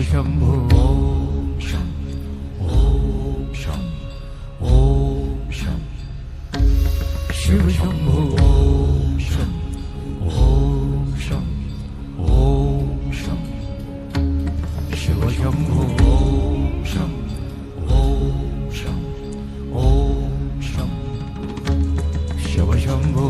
शंभो ओम शं ओम शं ओम शं शिव शंभो ओम शं ओम शं ओम शं शिव शंभो ओम शं ओम शं ओम शं शिव शंभो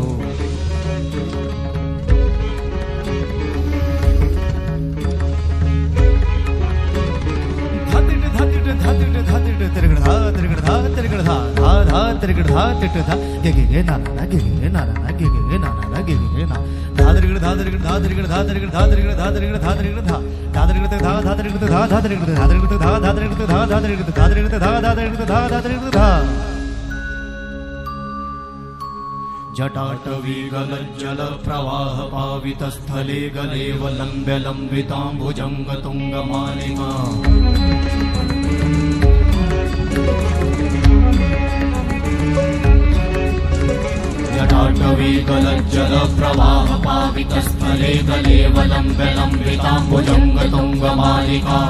जटाटवीगलज्जल प्रवाह पावितस्थले गलेव लम्ब्य लम्बिताम्बुजङ्ग तुङ्गमालिका जटाटवीगलज्जल प्रवाह पावितस्थले गलेव लम्ब्य लम्बिताम्बुजङ्ग तुङ्गमालिका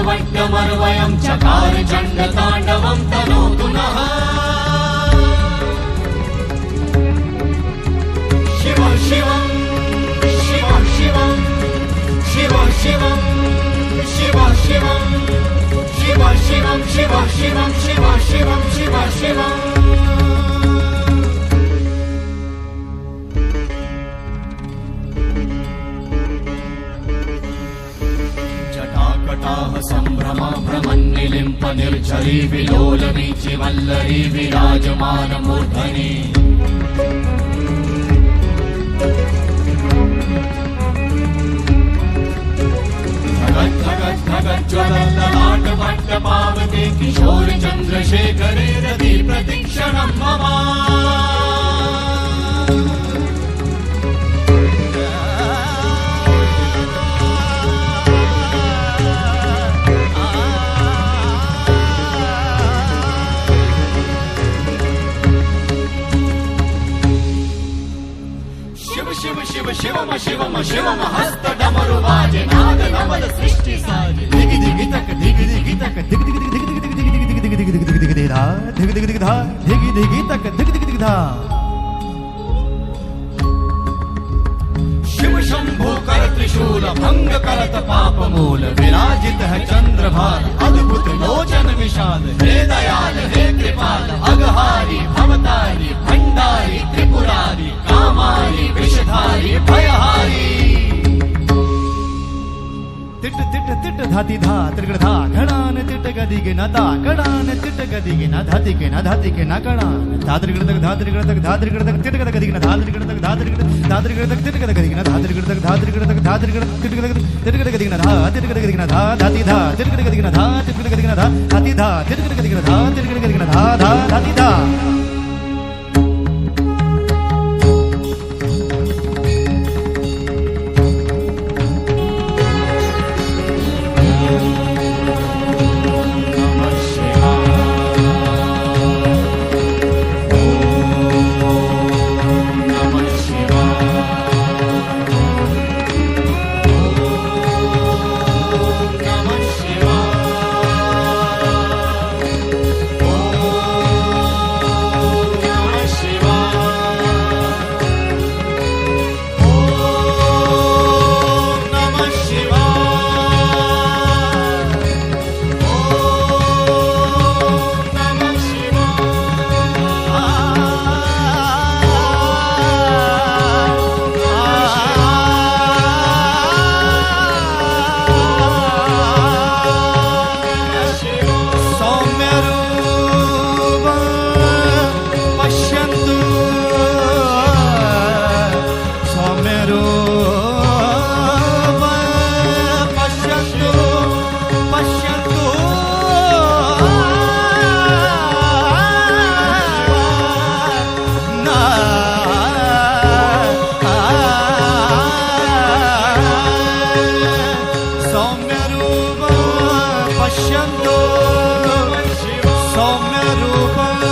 वट्टमर्वयं चकार चण्डताण्डवं तनोतु नः शिव शिवं शिव शिवं शिव शिवं शिव शिवं शिव शिवं शिव शिवं शिव शिवं शिव शिवं सम्भ्रमा भ्रमन्निलिम्प निर्झरी विलोल वीचि वल्लरी विराजमान मूर्धनि धगत् धगत् धगत् ज्वलल्ललाट वट्ट पावते किशोर चन्द्रशेखरे रति प्रतिक्षणं मम शिव शिवम शिवम शिवम हस्त डमरु बाजे नाद नवल सृष्टि साजे दिगि दिगि तक दिगि दिगि तक दिगि दिगि दिगि दिगि दिगि दिगि दिगि दिगि दिगि दिगि धा दिगि दिगि दिगि धा दिगि दिगि तक दिगि दिगि दिगि धा शिव शंभो कर त्रिशूल भंग करत पाप मूल विराजित है चंद्रभार अद्भुत लोचन विशाल हे दयाल हे कृपाल अघहारी भवतारी भंडारी त्रिपुरारी कामारी विषधारी भयहारी तिट तिट तिट धाति धा त्रिगण धा घणान तिट गदि के न ता कणान तिट गदि के न धाति के न धाति के न कणान धात्रिगण तक धात्रिगण तक धात्रिगण तक तिट गद गदि के न धात्रिगण तक धात्रिगण धात्रिगण तक तिट गद गदि के न धात्रिगण तक धात्रिगण तक धात्रिगण तिट गद तिट गद गदि के न धा तिट गद गदि के न धा धाति धा तिट गद गदि के न धा तिट गद गदि के न धा धाति धा तिट गद गदि के न धा तिट गद गदि के न धा धा धाति धा पश्यन्तु सौम्यरूपं